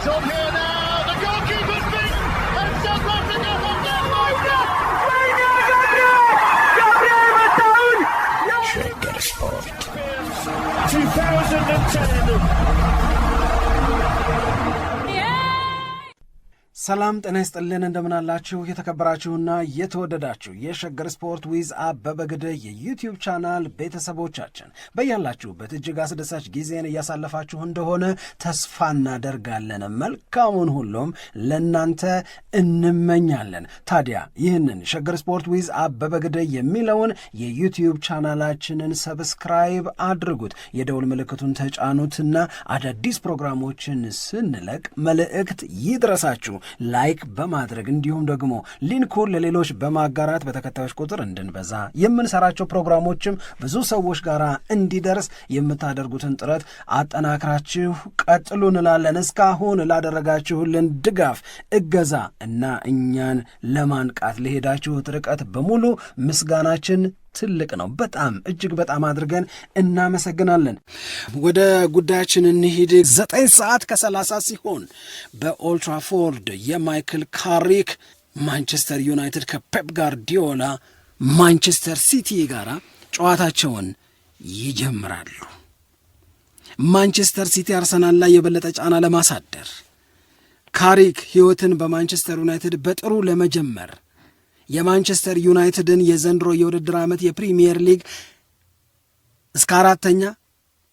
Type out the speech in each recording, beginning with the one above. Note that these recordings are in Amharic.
on here now. The goalkeeper's beaten, and South Africa have done Shagger Sport 2010. ሰላም ጤና ይስጥልን እንደምናላችሁ የተከበራችሁና የተወደዳችሁ የሸገር ስፖርት ዊዝ አበበ ግደይ የዩቲዩብ ቻናል ቤተሰቦቻችን በያላችሁበት እጅግ አስደሳች ጊዜን እያሳለፋችሁ እንደሆነ ተስፋ እናደርጋለን። መልካሙን ሁሉም ለናንተ እንመኛለን። ታዲያ ይህንን ሸገር ስፖርት ዊዝ አበበ ግደይ የሚለውን የዩቲዩብ ቻናላችንን ሰብስክራይብ አድርጉት፣ የደውል ምልክቱን ተጫኑትና አዳዲስ ፕሮግራሞችን ስንለቅ መልእክት ይድረሳችሁ። ላይክ በማድረግ እንዲሁም ደግሞ ሊንኩን ለሌሎች በማጋራት በተከታዮች ቁጥር እንድንበዛ የምንሰራቸው ፕሮግራሞችም ብዙ ሰዎች ጋር እንዲደርስ የምታደርጉትን ጥረት አጠናክራችሁ ቀጥሉ እንላለን። እስካሁን ላደረጋችሁልን ድጋፍ፣ እገዛ እና እኛን ለማንቃት ለሄዳችሁት ርቀት በሙሉ ምስጋናችን ትልቅ ነው። በጣም እጅግ በጣም አድርገን እናመሰግናለን። ወደ ጉዳያችን እንሂድ። 9:30 ሲሆን በኦልትራፎርድ የማይክል ካሪክ ማንቸስተር ዩናይትድ ከፔፕ ጋርዲዮላ ማንቸስተር ሲቲ ጋር ጨዋታቸውን ይጀምራሉ። ማንቸስተር ሲቲ አርሰናል ላይ የበለጠ ጫና ለማሳደር፣ ካሪክ ሕይወትን በማንቸስተር ዩናይትድ በጥሩ ለመጀመር የማንቸስተር ዩናይትድን የዘንድሮ የውድድር ዓመት የፕሪሚየር ሊግ እስከ 4ኛ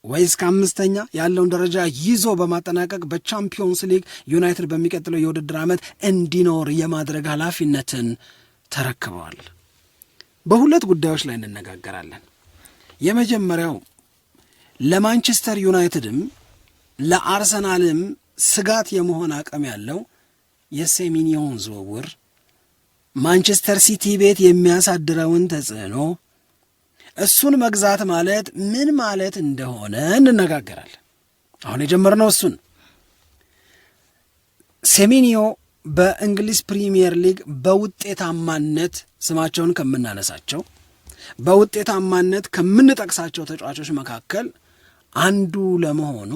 ወይ እስከ 5ኛ ያለውን ደረጃ ይዞ በማጠናቀቅ በቻምፒዮንስ ሊግ ዩናይትድ በሚቀጥለው የውድድር ዓመት እንዲኖር የማድረግ ኃላፊነትን ተረክበዋል። በሁለት ጉዳዮች ላይ እንነጋገራለን። የመጀመሪያው ለማንቸስተር ዩናይትድም ለአርሰናልም ስጋት የመሆን አቅም ያለው የሴሜንዮን ዝውውር ማንቸስተር ሲቲ ቤት የሚያሳድረውን ተጽዕኖ፣ እሱን መግዛት ማለት ምን ማለት እንደሆነ እንነጋገራለን። አሁን የጀመርነው እሱን። ሴሜንዮ በእንግሊዝ ፕሪሚየር ሊግ በውጤታማነት ስማቸውን ከምናነሳቸው በውጤታማነት ከምንጠቅሳቸው ተጫዋቾች መካከል አንዱ ለመሆኑ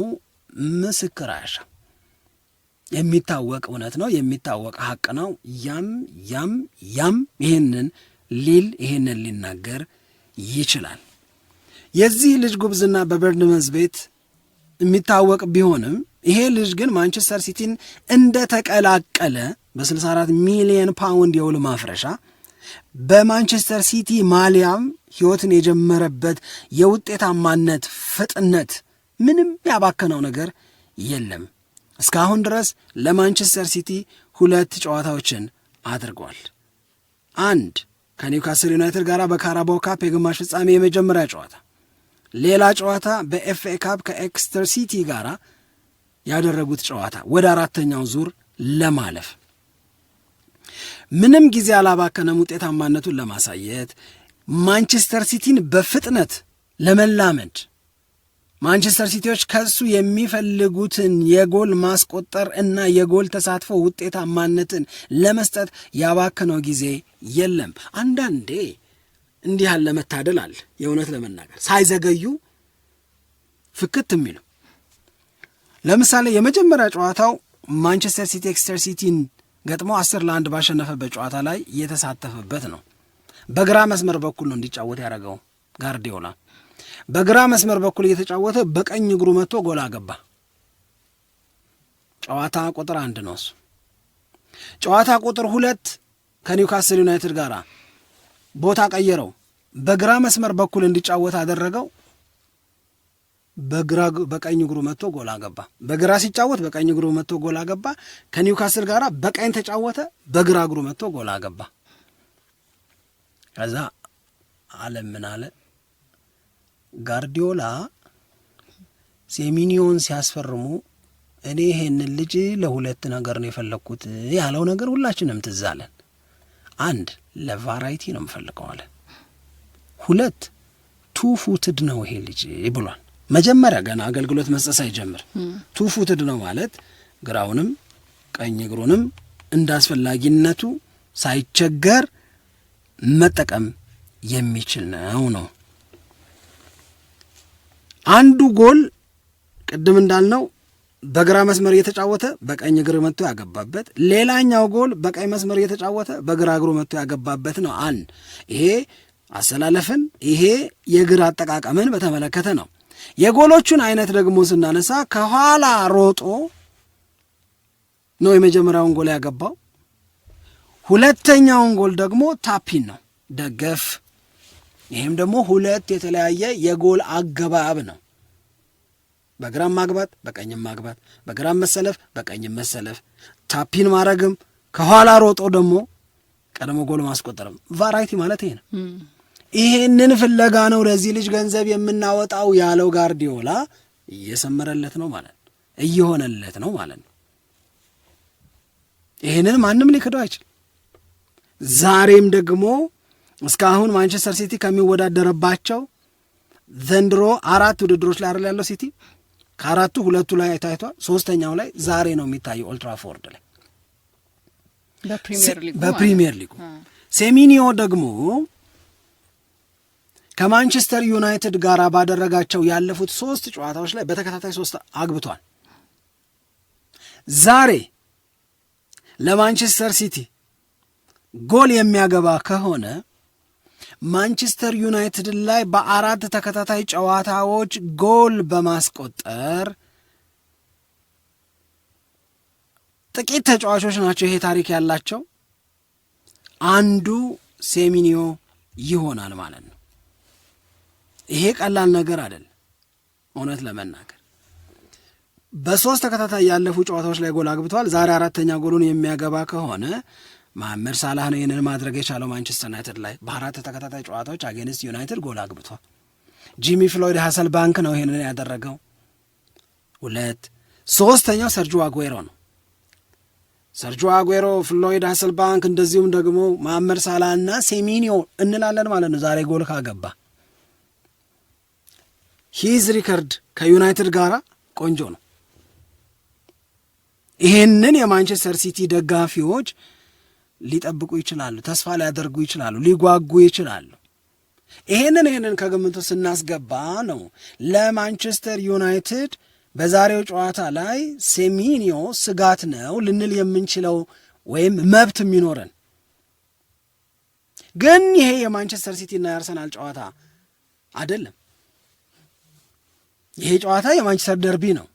ምስክር አያሻም። የሚታወቅ እውነት ነው፣ የሚታወቅ ሐቅ ነው። ያም ይሄንን ሊናገር ይችላል። የዚህ ልጅ ጉብዝና በበርንመዝ ቤት የሚታወቅ ቢሆንም ይሄ ልጅ ግን ማንቸስተር ሲቲን እንደተቀላቀለ በ64 ሚሊዮን ፓውንድ የውል ማፍረሻ በማንቸስተር ሲቲ ማሊያም ሕይወትን የጀመረበት የውጤታማነት ፍጥነት ምንም ያባከነው ነገር የለም። እስካሁን ድረስ ለማንቸስተር ሲቲ 2 ጨዋታዎችን አድርጓል። 1 ከኒውካስል ዩናይትድ ጋር በካራባው ካፕ የግማሽ ፍጻሜ የመጀመሪያ ጨዋታ፣ ሌላ ጨዋታ በኤፍኤ ካፕ ከኤክስተር ሲቲ ጋር ያደረጉት ጨዋታ ወደ 4ኛው ዙር ለማለፍ ምንም ጊዜ አላባከነም። ውጤታማነቱን ለማሳየት ማንቸስተር ሲቲን በፍጥነት ለመላመድ ማንቸስተር ሲቲዎች ከሱ የሚፈልጉትን የጎል ማስቆጠር እና የጎል ተሳትፎ ውጤታማነትን ለመስጠት ያባከነው ጊዜ የለም። አንዳንዴ እንዲህ ያለ መታደል አለ። የእውነት ለመናገር ሳይዘገዩ ፍክት የሚሉ ለምሳሌ የመጀመሪያ ጨዋታው ማንቸስተር ሲቲ ኤክስተር ሲቲን ገጥሞ 10-1 ባሸነፈበት ጨዋታ ላይ የተሳተፈበት ነው። በግራ መስመር በኩል ነው እንዲጫወት ያደረገው ጋርዲዮላ። በግራ መስመር በኩል እየተጫወተ በቀኝ እግሩ መጥቶ ጎል አገባ። ጨዋታ ቁጥር 1 ነው እሱ። ጨዋታ ቁጥር 2 ከኒውካስል ዩናይትድ ጋር ቦታ ቀየረው። በግራ መስመር በኩል እንዲጫወት አደረገው። በቀኝ እግሩ መጥቶ ጎል አገባ። በግራ ሲጫወት በቀኝ እግሩ መጥቶ ጎል አገባ። ከኒውካስል ጋር በቀኝ ተጫወተ፣ በግራ እግሩ መጥቶ ጎል አገባ። ከዛ ዓለም ምን አለ? ጋርዲዮላ ሴሜንዮን ሲያስፈርሙ እኔ ይሄንን ልጅ ለሁለት ነገር ነው የፈለግኩት ያለው ነገር ሁላችንም ትዝ አለን። 1 ለቫራይቲ ነው የምፈልገው አለ። 2 ቱ ፉትድ ነው ይሄ ልጅ ብሏል። መጀመሪያ ገና አገልግሎት መስጠት ሳይጀምር ቱ ፉትድ ነው ማለት ግራውንም ቀኝ እግሩንም እንዳስፈላጊነቱ ሳይቸገር መጠቀም የሚችል ነው። አንዱ ጎል ቅድም እንዳልነው በግራ መስመር እየተጫወተ በቀኝ እግር መጥቶ ያገባበት፣ ሌላኛው ጎል በቀኝ መስመር እየተጫወተ በግራ እግሩ መጥቶ ያገባበት ነው። ይሄ አሰላለፍን ይሄ የግር አጠቃቀምን በተመለከተ ነው። የጎሎቹን አይነት ደግሞ ስናነሳ ከኋላ ሮጦ ነው የመጀመሪያውን ጎል ያገባው። ሁለተኛውን ጎል ደግሞ ታፒን ነው ደገፍ። ይህም ደግሞ ሁለት የተለያየ የጎል አገባብ ነው። በግራም ማግባት በቀኝም ማግባት፣ በግራም መሰለፍ በቀኝም መሰለፍ፣ ታፒን ማድረግም ከኋላ ሮጦ ደግሞ ቀድሞ ጎል ማስቆጠርም። ቫራይቲ ማለት ይሄ ነው። ይሄንን ፍለጋ ነው ለዚህ ልጅ ገንዘብ የምናወጣው ያለው ጋርዲዮላ እየሰመረለት ነው ማለት ነው፣ እየሆነለት ነው ማለት ነው። ይሄንን ማንም ሊክደው አይችል። ዛሬም ደግሞ እስካሁን ማንቸስተር ሲቲ ከሚወዳደረባቸው ዘንድሮ 4 ውድድሮች ላይ አይደል ያለው ሲቲ፣ ከ4ቱ 2ቱ ላይ ታይቷል፣ 3ኛው ላይ ዛሬ ነው የሚታየው ኦልድ ትራፎርድ ላይ በፕሪሚየር ሊጉ። ሴሚኒዮ ደግሞ ከማንቸስተር ዩናይትድ ጋር ባደረጋቸው ያለፉት 3 ጨዋታዎች ላይ በተከታታይ 3 አግብቷል። ዛሬ ለማንቸስተር ሲቲ ጎል የሚያገባ ከሆነ ማንቸስተር ዩናይትድ ላይ በ4 ተከታታይ ጨዋታዎች ጎል በማስቆጠር ጥቂት ተጫዋቾች ናቸው ይሄ ታሪክ ያላቸው፣ አንዱ ሴሚኒዮ ይሆናል ማለት ነው። ይሄ ቀላል ነገር አይደለም። እውነት ለመናገር በ3 ተከታታይ ያለፉ ጨዋታዎች ላይ ጎል አግብተዋል። ዛሬ 4ኛ ጎሉን የሚያገባ ከሆነ መሐመድ ሳላህ ነው ይህንን ማድረግ የቻለው ማንቸስተር ዩናይትድ ላይ በ4 ተከታታይ ጨዋታዎች አጌንስት ዩናይትድ ጎል አግብቷል። ጂሚ ፍሎይድ ሃሰል ባንክ ነው ይህንን ያደረገው 2። 3ኛው ሰርጂዮ አጉዌሮ ነው። ሰርጂዮ አጉዌሮ፣ ፍሎይድ ሃሰል ባንክ እንደዚሁም ደግሞ መሐመድ ሳላህ እና ሴሚኒዮ እንላለን ማለት ነው። ዛሬ ጎል ካገባ ሂዝ ሪከርድ ከዩናይትድ ጋር ቆንጆ ነው። ይሄንን የማንቸስተር ሲቲ ደጋፊዎች ሊጠብቁ ይችላሉ፣ ተስፋ ሊያደርጉ ይችላሉ፣ ሊጓጉ ይችላሉ። ይሄንን ከግምቱ ስናስገባ ነው ለማንቸስተር ዩናይትድ በዛሬው ጨዋታ ላይ ሴሚኒዮ ስጋት ነው ልንል የምንችለው ወይም መብት የሚኖረን። ግን ይሄ የማንቸስተር ሲቲና የአርሰናል ጨዋታ አይደለም። ይሄ ጨዋታ የማንቸስተር ደርቢ ነው።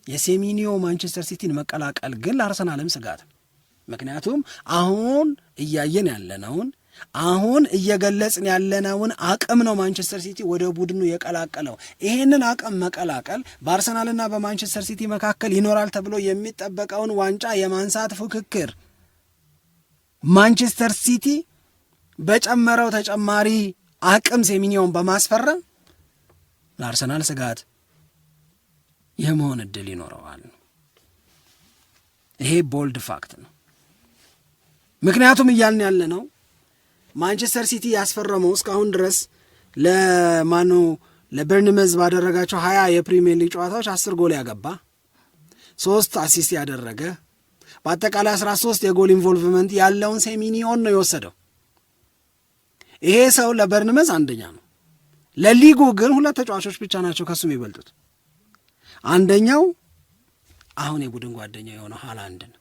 የሴሚኒዮ ማንቸስተር ሲቲን መቀላቀል ግን ለአርሰናልም ስጋት ነው። ምክንያቱም አሁን እያየን ያለነውን አሁን እየገለጽን ያለነውን አቅም ነው ማንቸስተር ሲቲ ወደ ቡድኑ የቀላቀለው። ይሄንን አቅም መቀላቀል በአርሰናልና በማንቸስተር ሲቲ መካከል ይኖራል ተብሎ የሚጠበቀውን ዋንጫ የማንሳት ፉክክር ማንቸስተር ሲቲ በጨመረው ተጨማሪ አቅም ሴሚኒዮን በማስፈረም ለአርሰናል ስጋት የመሆን እድል ይኖረዋል። ይሄ ቦልድ ፋክት ነው። ምክንያቱም እያልን ያለ ነው ማንቸስተር ሲቲ ያስፈረመው እስካሁን ድረስ ለበርንመዝ ባደረጋቸው 20 የፕሪሚየር ሊግ ጨዋታዎች 10 ጎል ያገባ 3 አሲስት ያደረገ በአጠቃላይ 13 የጎል ኢንቮልቭመንት ያለውን ሴሚኒዮን ነው የወሰደው። ይሄ ሰው ለበርንመዝ አንደኛ ነው። ለሊጉ ግን 2 ተጫዋቾች ብቻ ናቸው ከሱ የሚበልጡት። አንደኛው አሁን የቡድን ጓደኛው የሆነው ሃላንድ ነው።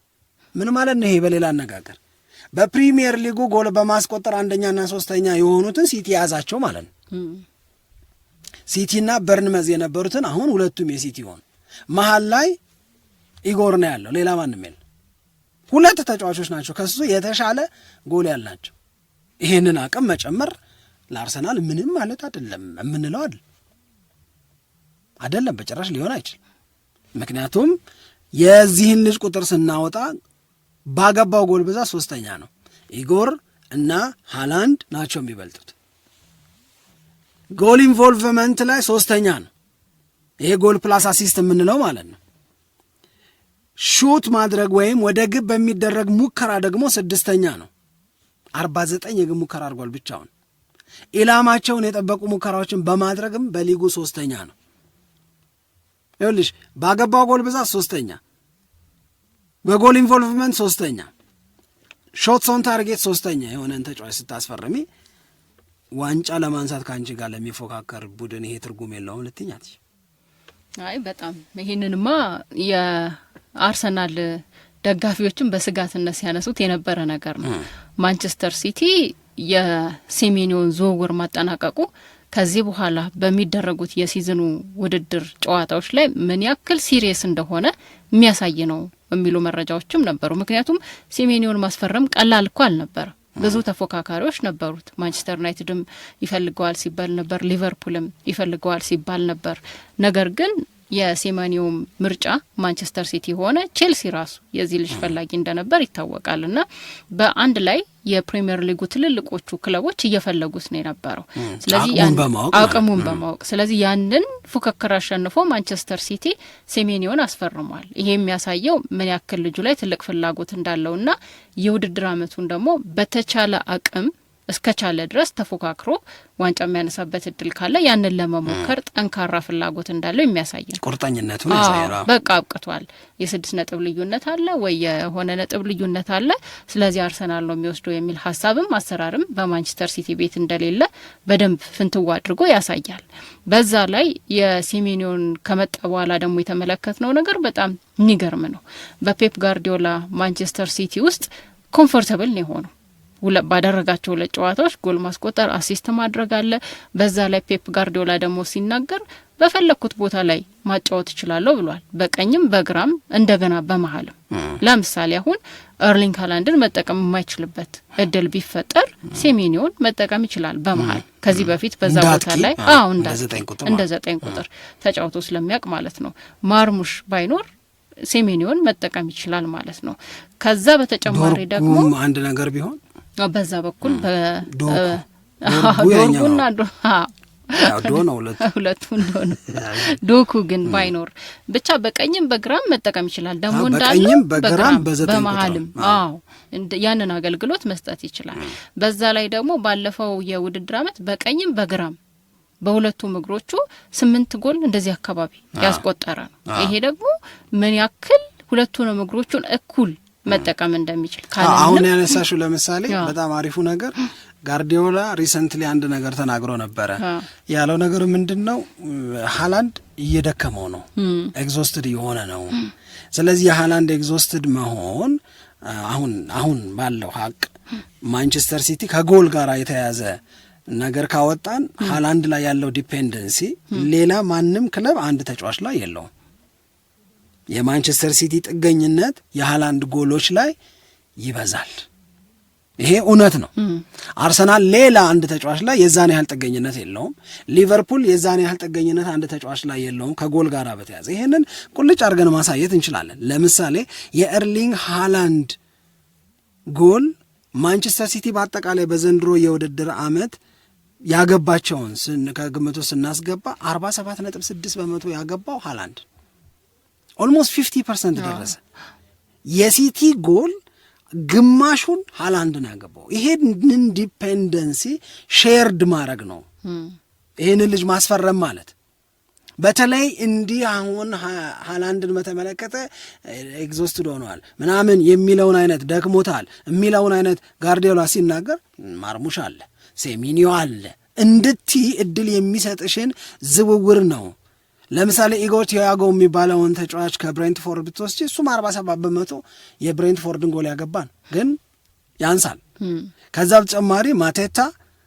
ምን ማለት ነው ይሄ? በሌላ አነጋገር በፕሪሚየር ሊጉ ጎል በማስቆጠር አንደኛና 3ኛ የሆኑትን ሲቲ ያዛቸው ማለት ነው። ሲቲና በርንመዝ የነበሩትን አሁን 2ቱም የሲቲ ሆኑ። መሃል ላይ ኢጎር ነው ያለው፣ ሌላ ማንም የለም። 2 ተጫዋቾች ናቸው ከሱ የተሻለ ጎል ያላቸው። ይሄንን አቅም መጨመር ለአርሰናል ምንም ማለት አይደለም የምንለው አይደለም፣ በጭራሽ ሊሆን አይችልም። ምክንያቱም የዚህን ልጅ ቁጥር ስናወጣ ባገባው ጎል ብዛት 3ኛ ነው። ኢጎር እና ሃላንድ ናቸው የሚበልጡት። ጎል ኢንቮልቭመንት ላይ 3ኛ ነው። ይሄ ጎል ፕላስ አሲስት የምንለው ማለት ነው። ሹት ማድረግ ወይም ወደ ግብ በሚደረግ ሙከራ ደግሞ 6ኛ ነው። 49 የግብ ሙከራ አድርጓል ብቻውን። ኢላማቸውን የጠበቁ ሙከራዎችን በማድረግም በሊጉ 3ኛ ነው። ይኸውልሽ ባገባው ጎል ብዛት 3ኛ፣ በጎል ኢንቮልቭመንት 3ኛ፣ ሾትስ ኦን ታርጌት 3ኛ የሆነን ተጫዋች ስታስፈርሚ ዋንጫ ለማንሳት ከአንቺ ጋር ለሚፎካከር ቡድን ይሄ ትርጉም የለውም ልትኛት። አይ በጣም ይሄንንማ የአርሰናል ደጋፊዎችን በስጋትነት ሲያነሱት የነበረ ነገር ነው። ማንቸስተር ሲቲ የሴሜኒዮን ዝውውር ማጠናቀቁ ከዚህ በኋላ በሚደረጉት የሲዝኑ ውድድር ጨዋታዎች ላይ ምን ያክል ሲሪየስ እንደሆነ የሚያሳይ ነው የሚሉ መረጃዎችም ነበሩ። ምክንያቱም ሴሜኒዮን ማስፈረም ቀላል እኮ አልነበረ። ብዙ ተፎካካሪዎች ነበሩት። ማንቸስተር ዩናይትድም ይፈልገዋል ሲባል ነበር፣ ሊቨርፑልም ይፈልገዋል ሲባል ነበር። ነገር ግን የሴሜኒዮም ምርጫ ማንቸስተር ሲቲ ሆነ። ቼልሲ ራሱ የዚህ ልጅ ፈላጊ እንደነበር ይታወቃል። እና በአንድ ላይ የፕሪሚየር ሊጉ ትልልቆቹ ክለቦች እየፈለጉት ነው የነበረው። ስለዚህ አቅሙን በማወቅ ስለዚህ ያንን ፉክክር አሸንፎ ማንቸስተር ሲቲ ሴሜኒዮን አስፈርሟል። ይሄ የሚያሳየው ምን ያክል ልጁ ላይ ትልቅ ፍላጎት እንዳለውና የውድድር አመቱን ደግሞ በተቻለ አቅም እስከቻለ ድረስ ተፎካክሮ ዋንጫ የሚያነሳበት እድል ካለ ያንን ለመሞከር ጠንካራ ፍላጎት እንዳለው የሚያሳይ ነው። ቁርጠኝነቱን ያሳያል። በቃ አብቅቷል። የ6 ነጥብ ልዩነት አለ ወይ የሆነ ነጥብ ልዩነት አለ፣ ስለዚህ አርሰናል ነው የሚወስደው የሚል ሀሳብም አሰራርም በማንቸስተር ሲቲ ቤት እንደሌለ በደንብ ፍንትዋ አድርጎ ያሳያል። በዛ ላይ የሴሜኒዮን ከመጣ በኋላ ደግሞ የተመለከትነው ነገር በጣም የሚገርም ነው። በፔፕ ጋርዲዮላ ማንቸስተር ሲቲ ውስጥ ኮምፎርታብል ነው የሆነው። ባደረጋቸው 2 ጨዋታዎች ጎል ማስቆጠር፣ አሲስት ማድረግ አለ። በዛ ላይ ፔፕ ጋርዲዮላ ደግሞ ሲናገር በፈለኩት ቦታ ላይ ማጫወት እችላለሁ ብሏል። በቀኝም በግራም እንደገና በመሀልም። ለምሳሌ አሁን ኤርሊንግ ሃላንድን መጠቀም የማይችልበት እድል ቢፈጠር ሴሜኒዮን መጠቀም ይችላል በመሀል። ከዚህ በፊት በዛ ቦታ ላይ እንደ 9 ቁጥር ተጫውቶ ስለሚያውቅ ማለት ነው። ማርሙሽ ባይኖር ሴሜኒዮን መጠቀም ይችላል ማለት ነው። ከዛ በተጨማሪ ደግሞ አንድ ነገር ቢሆን በዛ በኩል ዶርጉና ሁለቱ እንደሆነ ዶኩ ግን ባይኖር ብቻ በቀኝም በግራም መጠቀም ይችላል። ደግሞ እንዳለ በመሀልም ያንን አገልግሎት መስጠት ይችላል። በዛ ላይ ደግሞ ባለፈው የውድድር አመት በቀኝም በግራም በሁለቱም እግሮቹ 8 ጎል እንደዚህ አካባቢ ያስቆጠረ ነው። ይሄ ደግሞ ምን ያክል ሁለቱንም እግሮቹን እኩል መጠቀም እንደሚችል አሁን ያነሳሽው ለምሳሌ በጣም አሪፉ ነገር ጋርዲዮላ ሪሰንትሊ አንድ ነገር ተናግሮ ነበረ። ያለው ነገር ምንድነው? ሃላንድ እየደከመው ነው፣ ኤግዞስትድ የሆነ ነው። ስለዚህ የሃላንድ ኤግዞስትድ መሆን አሁን ባለው ሀቅ ማንቸስተር ሲቲ ከጎል ጋር የተያዘ ነገር ካወጣን ሃላንድ ላይ ያለው ዲፔንደንሲ ሌላ ማንም ክለብ አንድ ተጫዋች ላይ የለውም። የማንቸስተር ሲቲ ጥገኝነት የሃላንድ ጎሎች ላይ ይበዛል። ይሄ እውነት ነው። አርሰናል ሌላ አንድ ተጫዋች ላይ የዛን ያህል ጥገኝነት የለውም። ሊቨርፑል የዛን ያህል ጥገኝነት አንድ ተጫዋች ላይ የለውም ከጎል ጋር በተያዘ። ይሄንን ቁልጭ አድርገን ማሳየት እንችላለን። ለምሳሌ የኤርሊንግ ሃላንድ ጎል ማንቸስተር ሲቲ በአጠቃላይ በዘንድሮ የውድድር አመት ያገባቸውን ከግምቱ ስናስገባ 47.6% ያገባው ሃላንድ ኦልሞስት 50% ደረሰ። የሲቲ ጎል ግማሹን ሃላንድን ያገባው። ይሄንን ዲፔንደንሲ ሼርድ ማድረግ ነው። ይሄንን ልጅ ማስፈረም ማለት በተለይ እንዲህ አሁን ሃላንድን በተመለከተ ኤግዞስትድ ሆኗል ምናምን የሚለውን አይነት ደክሞታል የሚለውን አይነት ጋርዲዮላ ሲናገር ማርሙሽ አለ ሴሜኒዮ አለ እንድትይ እድል የሚሰጥሽን ዝውውር ነው። ለምሳሌ ኢጎር ቲያጎ የሚባለውን ተጫዋች ከብሬንትፎርድ ብትወስጂ እሱም 47% የብሬንትፎርድን ጎል ያገባን ግን ያንሳል። ከዛ በተጨማሪ ማቴታ፣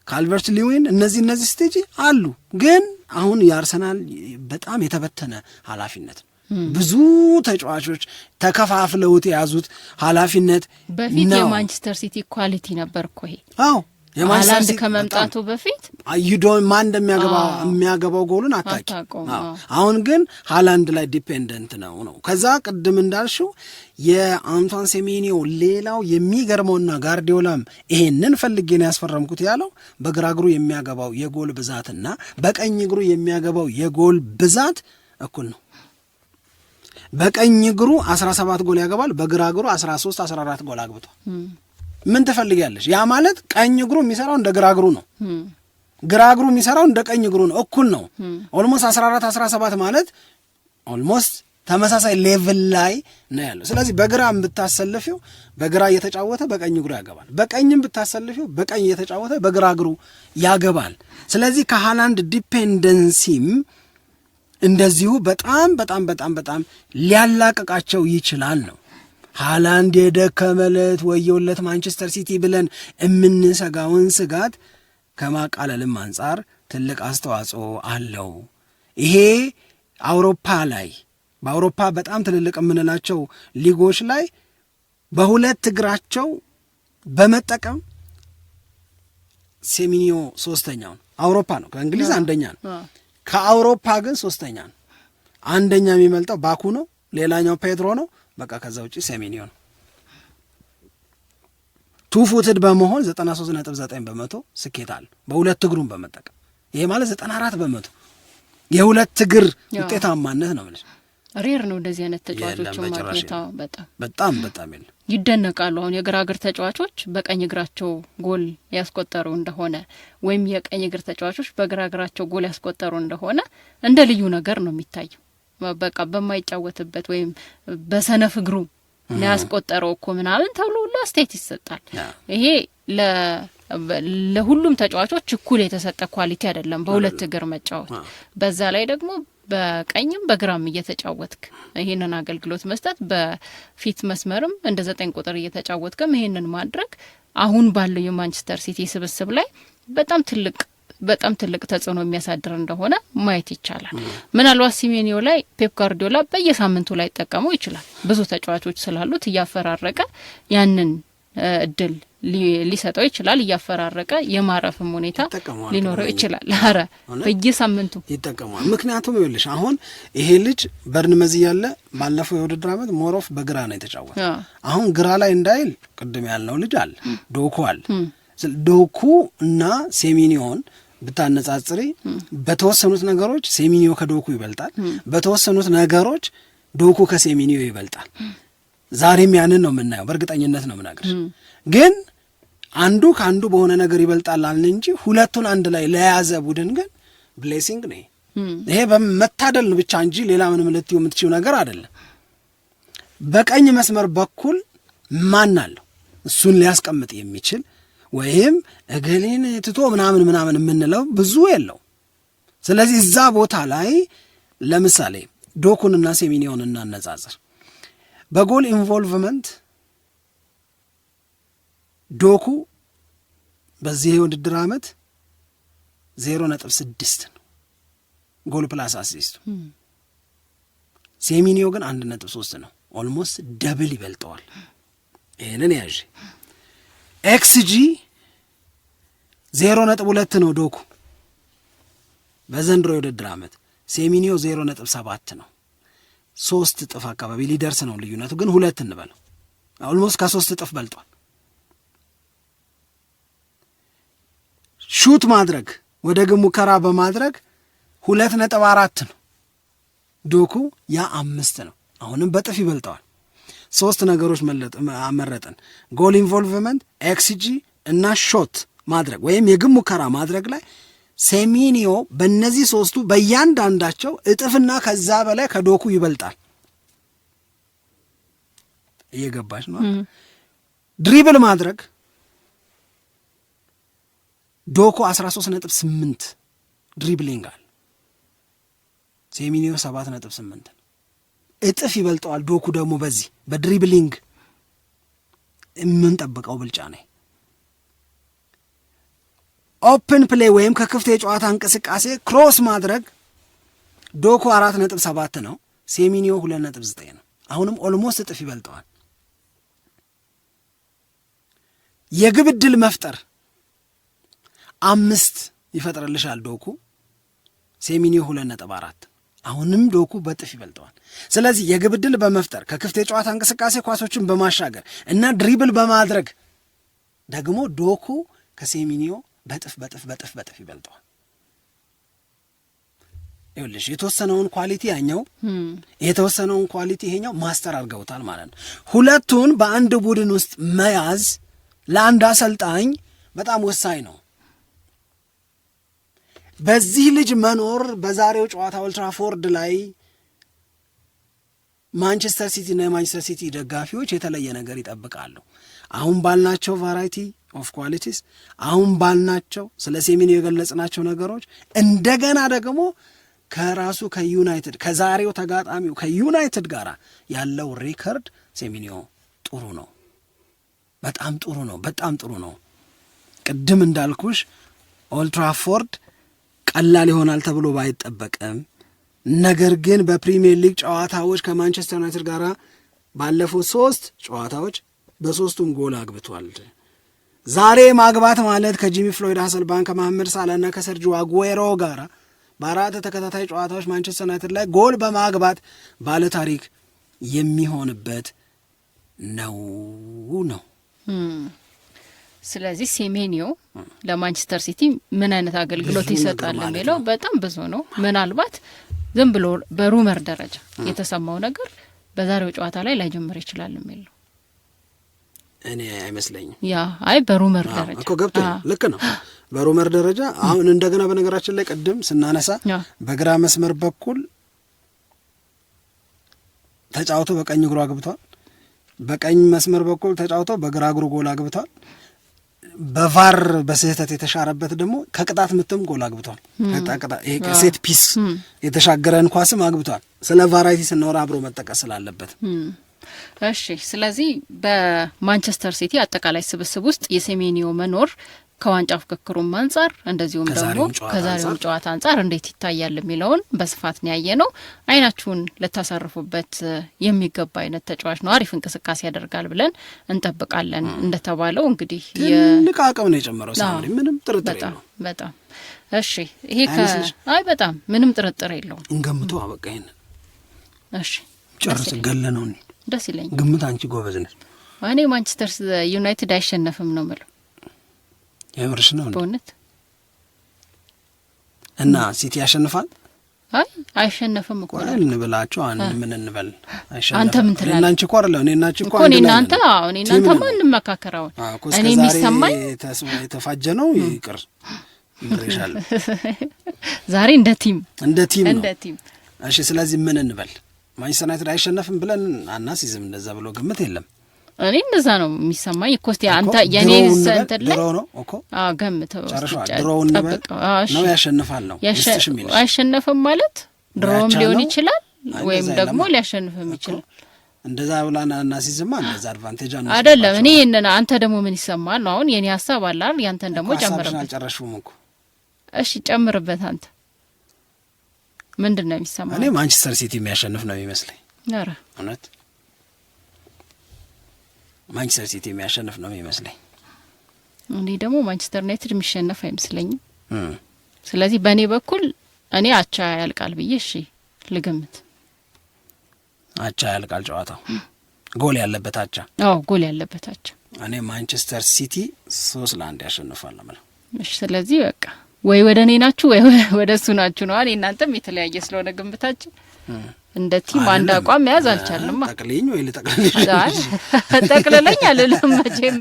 ካልቨርት ሊዊን እነዚህ ስቴጅ አሉ። ግን አሁን የአርሰናል በጣም የተበተነ ኃላፊነት ብዙ ተጫዋቾች ተከፋፍለውት የያዙት ኃላፊነት በፊት የማንቸስተር ሲቲ ኳሊቲ ነበር እኮ ይሄ። ሃላንድ ከመምጣቱ በፊት ማን የሚያገባው ጎሉን አታውቂም። አሁን ግን ሃላንድ ላይ ዲፔንደንት ነው። ከዛ ቅድም እንዳልሽው የአንቷን ሴሜኒዮ ሌላው የሚገርመውና ጋርዲዮላም ይሄንን ፈልጌ ነው ያስፈረምኩት ያለው በግራ እግሩ የሚያገባው የጎል ብዛትና በቀኝ እግሩ የሚያገባው የጎል ብዛት እኩል ነው። በቀኝ እግሩ 17 ጎል ያገባል፣ በግራ እግሩ 13-14 ጎል አግብቷል። ምን ትፈልጊያለሽ? ያ ማለት ቀኝ እግሩ የሚሰራው እንደ ግራ እግሩ ነው፣ ግራ እግሩ የሚሰራው እንደ ቀኝ እግሩ ነው። እኩል ነው። ኦልሞስት 14-17 ማለት ኦልሞስት ተመሳሳይ ሌቭል ላይ ነው ያለው። ስለዚህ በግራም ብታሰልፊው በግራ እየተጫወተ በቀኝ እግሩ ያገባል፣ በቀኝም ብታሰልፊው በቀኝ እየተጫወተ በግራ እግሩ ያገባል። ስለዚህ ከሃላንድ ዲፔንደንሲም እንደዚሁ በጣም በጣም በጣም በጣም ሊያላቅቃቸው ይችላል ነው። ሃላንድ የደከመለት ወየውለት ማንቸስተር ሲቲ ብለን የምንሰጋውን ስጋት ከማቃለልም አንጻር ትልቅ አስተዋጽኦ አለው። ይሄ አውሮፓ ላይ በአውሮፓ በጣም ትልልቅ የምንላቸው ሊጎች ላይ በሁለት እግራቸው በመጠቀም ሴሚኒዮ ሶስተኛውን አውሮፓ ነው፣ ከእንግሊዝ አንደኛ ነው፣ ከአውሮፓ ግን ሶስተኛ ነው። አንደኛ የሚመልጠው ባኩ ነው፣ ሌላኛው ፔድሮ ነው። በቃ ከዛ ውጪ ሴሚኒዮ ነው። ቱ ፉትድ በመሆን 93.9% ስኬት አለ በሁለት እግሩን በመጠቀም። ይሄ ማለት 94% የሁለት እግር ውጤታማነት ነው ማለት ሬር ነው። እንደዚህ አይነት ተጫዋቾች ማግኘት በጣም በጣም ይደነቃሉ። አሁን የግራ እግር ተጫዋቾች በቀኝ እግራቸው ጎል ያስቆጠሩ እንደሆነ ወይም የቀኝ እግር ተጫዋቾች በግራ እግራቸው ጎል ያስቆጠሩ እንደሆነ እንደ ልዩ ነገር ነው የሚታየው። በቃ በማይጫወትበት ወይም በሰነፍ እግሩ ያስቆጠረው እኮ ምናምን ተብሎ ሁሉ አስተያየት ይሰጣል። ይሄ ለሁሉም ተጫዋቾች እኩል የተሰጠ ኳሊቲ አይደለም፣ በሁለት እግር መጫወት። በዛ ላይ ደግሞ በቀኝም በግራም እየተጫወትክ ይሄንን አገልግሎት መስጠት፣ በፊት መስመርም እንደ 9 ቁጥር እየተጫወትክም ይሄንን ማድረግ አሁን ባለው የማንቸስተር ሲቲ ስብስብ ላይ በጣም ትልቅ ተጽዕኖ የሚያሳድር እንደሆነ ማየት ይቻላል። ምናልባት ሲሜኒዮ ላይ ፔፕ ጋርዲዮላ በየሳምንቱ ላይ ጠቀሙ ይችላል። ብዙ ተጫዋቾች ስላሉት እያፈራረቀ ያንን እድል ሊሰጠው ይችላል። እያፈራረቀ የማረፍም ሁኔታ ሊኖረው ይችላል። አረ በየሳምንቱ ይጠቀማል። ምክንያቱም ይኸውልሽ አሁን ይሄ ልጅ በርንመዝ ያለ ባለፈው የውድድር ዓመት ሞሮፍ በግራ ነው የተጫወተ። አሁን ግራ ላይ እንዳይል ቅድም ያልነው ልጅ አለ፣ ዶኩ አለ። ዶኩ እና ሴሚኒዮን ብታነጻጽሪ በተወሰኑት ነገሮች ሴሚኒዮ ከዶኩ ይበልጣል፣ በተወሰኑት ነገሮች ዶኩ ከሴሚኒዮ ይበልጣል። ዛሬም ያንን ነው የምናየው፣ በእርግጠኝነት ነው የምናገርሽ። ግን አንዱ ከአንዱ በሆነ ነገር ይበልጣል አልን እንጂ ሁለቱን አንድ ላይ ለያዘ ቡድን ግን ብሌሲንግ ነው። ይሄ በመታደል ብቻ እንጂ ሌላ ምንም ልትዩ የምትችው ነገር አይደለም። በቀኝ መስመር በኩል ማን አለው እሱን ሊያስቀምጥ የሚችል ወይም እገሌን ትቶ ምናምን የምንለው ብዙ የለው። ስለዚህ እዛ ቦታ ላይ ለምሳሌ ዶኩንና ሴሚኒዮን እናነጻጽር። በጎል ኢንቮልቭመንት ዶኩ በዚህ የውድድር ዓመት 0.6 ነው ጎል ፕላስ አሲስቱ። ሴሚኒዮ ግን 1.3 ነው። ኦልሞስት ደብል ይበልጠዋል። ይህንን ያዥ። ኤክስጂ 0.2 ነው ዶኩ በዘንድሮ የውድድር ዓመት፣ ሴሚኒዮ 0.7 ነው። 3 እጥፍ አካባቢ ሊደርስ ነው ልዩነቱ፣ ግን 2 እንበለው። ኦልሞስት ከ3 እጥፍ በልጧል። ሹት ማድረግ ወደ ግብ ሙከራ በማድረግ 2.4 ነው ዶኩ፣ ያ 5 ነው። አሁንም በጥፍ ይበልጠዋል። 3 ነገሮች መረጥን፣ ጎል ኢንቮልቭመንት፣ ኤክስጂ እና ሾት ማድረግ ወይም የግብ ሙከራ ማድረግ ላይ ሴሚኒዮ በእነዚህ 3ቱ በእያንዳንዳቸው እጥፍና ከዛ በላይ ከዶኩ ይበልጣል። እየገባች ነው። ድሪብል ማድረግ ዶኩ 13.8 ድሪብሊንግ አለ፣ ሴሚኒዮ 7.8 እጥፍ ይበልጠዋል። ዶኩ ደግሞ በዚህ በድሪብሊንግ የምንጠብቀው ብልጫ ነው። ኦፕን ፕሌይ ወይም ከክፍት የጨዋታ እንቅስቃሴ ክሮስ ማድረግ ዶኩ 4.7 ነው፣ ሴሚኒዮ 2.9 ነው። አሁንም ኦልሞስት እጥፍ ይበልጠዋል። የግብ ዕድል መፍጠር 5 ይፈጥርልሻል ዶኩ፣ ሴሚኒዮ 2.4፣ አሁንም ዶኩ በጥፍ ይበልጠዋል። ስለዚህ የግብ ዕድል በመፍጠር ከክፍት የጨዋታ እንቅስቃሴ ኳሶችን በማሻገር እና ድሪብል በማድረግ ደግሞ ዶኩ ከሴሚኒዮ በጥፍ ይበልጠዋል። ይኸውልሽ የተወሰነውን ኳሊቲ ያኛው የተወሰነውን ኳሊቲ ይሄኛው ማስተር አድርገውታል ማለት ነው። ሁለቱን በአንድ ቡድን ውስጥ መያዝ ለአንድ አሰልጣኝ በጣም ወሳኝ ነው። በዚህ ልጅ መኖር በዛሬው ጨዋታ ኦልትራፎርድ ላይ ማንቸስተር ሲቲ እና የማንቸስተር ሲቲ ደጋፊዎች የተለየ ነገር ይጠብቃሉ። አሁን ባልናቸው ቫራይቲ ኦፍ ኳሊቲስ፣ አሁን ባልናቸው ስለ ሴሚኒዮ የገለጽናቸው ነገሮች እንደገና ደግሞ ከራሱ ከዩናይትድ ከዛሬው ተጋጣሚው ከዩናይትድ ጋር ያለው ሪከርድ ሴሜንዮ ጥሩ ነው፣ በጣም ጥሩ ነው፣ በጣም ጥሩ ነው። ቅድም እንዳልኩሽ ኦልትራፎርድ ቀላል ይሆናል ተብሎ ባይጠበቅም ነገር ግን በፕሪሚየር ሊግ ጨዋታዎች ከማንቸስተር ዩናይትድ ጋር ባለፉት 3 ጨዋታዎች በ3ቱም ጎል አግብቷል። ዛሬ ማግባት ማለት ከጂሚ ፍሎይድ ሃሰልባንክ ከመሐመድ ሳላና ከሰርጂዮ አጉዌሮ ጋር በ4 ተከታታይ ጨዋታዎች ማንቸስተር ዩናይትድ ላይ ጎል በማግባት ባለ ታሪክ የሚሆንበት ነው። ስለዚህ ሴሜንዮ ለማንቸስተር ሲቲ ምን አይነት አገልግሎት ይሰጣል የሚለው በጣም ብዙ ነው። ምናልባት ዝም ብሎ በሩመር ደረጃ የተሰማው ነገር በዛሬው ጨዋታ ላይ ላይጀምር ይችላል የሚል ነው። እኔ አይመስለኝም። በሩመር ደረጃ እኮ ገብቶ ልክ ነው። በሩመር ደረጃ አሁን እንደገና በነገራችን ላይ ቅድም ስናነሳ በግራ መስመር በኩል ተጫውቶ በቀኝ እግሩ አግብቷል። በቀኝ መስመር በኩል ተጫውቶ በግራ እግሩ ጎል አግብቷል። በቫር በስህተት የተሻረበት ደግሞ ከቅጣት ምትም ጎል አግብቷል። ሴት ፒስ የተሻገረን ኳስም አግብቷል። ስለ ቫራይቲ ስናወራ አብሮ መጠቀስ ስላለበት እሺ። ስለዚህ በማንቸስተር ሲቲ አጠቃላይ ስብስብ ውስጥ የሴሜንዮ መኖር ከዋንጫ ፍክክሩም አንጻር እንደዚሁም ደግሞ ከዛሬው ጨዋታ አንጻር እንዴት ይታያል የሚለውን በስፋት ነው ያየነው። አይናችሁን ልታሳርፉበት የሚገባ አይነት ተጫዋች ነው። አሪፍ እንቅስቃሴ ያደርጋል ብለን እንጠብቃለን። እንደተባለው እንግዲህ ትልቅ አቅም ነው የጨመረው ሳምሪ፣ ምንም ጥርጥር የለውም። በጣም እሺ። ይሄ በጣም ምንም ጥርጥር የለውም። እንገምቶ አበቃ። ይሄን እሺ ጨርስ ገለነው። ደስ ይለኛል። ግምት አንቺ ጎበዝ ነሽ። እኔ ማንቸስተር ዩናይትድ አይሸነፍም ነው የምለው። የምርሽ ነው በእውነት? እና ሲቲ ያሸንፋል? አይሸነፍም እኮ ነው እንብላችሁ። ምን እንበል? አይሸነፍም። አንተ ምን ትላለህ? እና አንቺ እኮ አይደለም እኔና አንቺ እኮ እኔ እናንተ ማንም መካከራው እኔ የሚሰማኝ የተፋጀ ነው። ይቅር ይምርሻል። ዛሬ እንደ ቲም እሺ። ስለዚህ ምን እንበል? ማንቸስተር ዩናይትድ አይሸነፍም ብለን አናሲዝም። እንደዛ ብሎ ግምት የለም። እኔ እንደዛ ነው የሚሰማኝ እኮ። እስቲ አንተ የኔ ሰንተር ላይ ድሮ ነው እኮ ገምተው ድሮውን ነው ያሸንፋል ነው አይሸነፍም ማለት ድሮም ሊሆን ይችላል ወይም ደግሞ ሊያሸንፍም ይችላል። እንደዛ ብላና አናሲዝማ እንደዛ አድቫንቴጅ አናሲዝ አይደለም። እኔ አንተ ደግሞ ምን ይሰማል ነው አሁን የኔ ሐሳብ አለ አይደል? ያንተን ደግሞ ጨምርበት። አልጨረሽውም እኮ። እሺ ጨምርበት አንተ። ምንድነው የሚሰማው? እኔ ማንቸስተር ሲቲ የሚያሸንፍ ነው የሚመስለኝ። ኧረ እውነት ማንቸስተር ሲቲ የሚያሸንፍ ነው የሚመስለኝ። እኔ ደግሞ ማንቸስተር ዩናይትድ የሚሸነፍ አይመስለኝም። ስለዚህ በእኔ በኩል እኔ አቻ ያልቃል ብዬ ልገምት። አቻ ያልቃል ጨዋታው፣ ጎል ያለበት አቻ። ጎል ያለበት አቻ። እኔ ማንቸስተር ሲቲ 3-1 ያሸንፋል ማለት። ስለዚህ በቃ ወይ ወደ እኔ ናችሁ ወይ ወደ እሱ ናችሁ ነው። እኔ እናንተም የተለያየ ስለሆነ ግምታችን እንደ ቲም አንድ አቋም መያዝ አልቻልንም። ጠቅልኝ ወይ ልጠቅልኝ? ጠቅልለኝ አልልም መቼም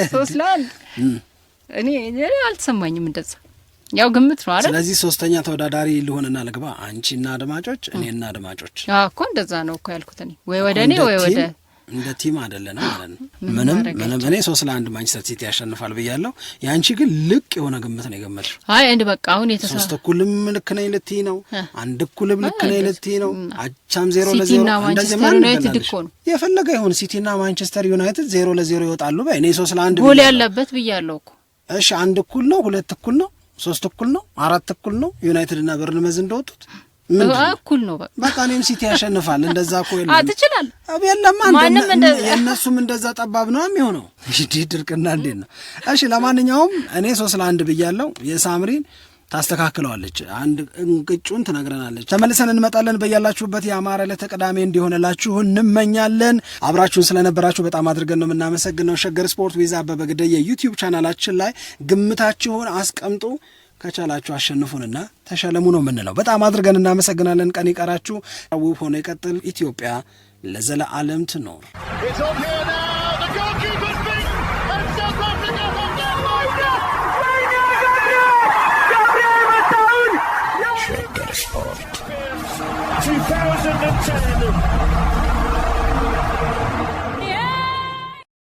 3-1 እኔ አልተሰማኝም እንደዛ። ያው ግምት ነው አይደል? ስለዚህ ሶስተኛ ተወዳዳሪ ልሆንና ልግባ፣ አንቺና አድማጮች፣ እኔና አድማጮች። እኮ እንደዛ ነው እኮ ያልኩት እኔ ወይ ወደ እኔ ወይ ወደ እንደ ቲም አይደለም ማለት ነው። ምንም እኔ 3-1 ማንቸስተር ሲቲ ያሸንፋል ብያለሁ። ያንቺ ግን ልቅ የሆነ ግምት ነው የገመትሽው። እንደ በቃ አሁን 3-1 ልክ ነኝ ልትይ ነው፣ 1-1 ልክ ነኝ ልትይ ነው፣ አቻም 0-0 እንደዚህ ዩናይትድ እኮ ነው የፈለገ ይሁን። ሲቲና ማንቸስተር ዩናይትድ 0-0 ይወጣሉ። እኔ 3-1 ጎል ያለበት ብያለሁ እኮ። እሺ 1-1 ነው፣ 2-1 ነው፣ 3-1 ነው፣ 4-1 ነው። ዩናይትድ እና በርንመዝ እንደወጡት እኩል ነው በቃ እኔም ሲቲ ያሸንፋል። እንደዛ እኮ የለም አትችላል የለም የእነሱም እንደዛ ጠባብ ነው የሚሆነው። ድርቅና እንዴት ነው? እሺ ለማንኛውም እኔ 3-1 ብያለሁ። የሳምሪን ታስተካክለዋለች፣ አንድ እንቅጩን ትነግረናለች። ተመልሰን እንመጣለን። በያላችሁበት የአማረ ዕለተ ቅዳሜ እንዲሆንላችሁ እንመኛለን። አብራችሁን ስለነበራችሁ በጣም አድርገን ነው የምናመሰግነው። ሸገር ስፖርት ዊዝ አበበ ግደይ የዩቲዩብ ቻናላችን ላይ ግምታችሁን አስቀምጡ። ከቻላችሁ አሸንፉንና ተሸለሙ ነው የምንለው። በጣም አድርገን እናመሰግናለን። ቀን ይቀራችሁ። ውብ ሆኖ ይቀጥል። ኢትዮጵያ ለዘለዓለም ትኖር።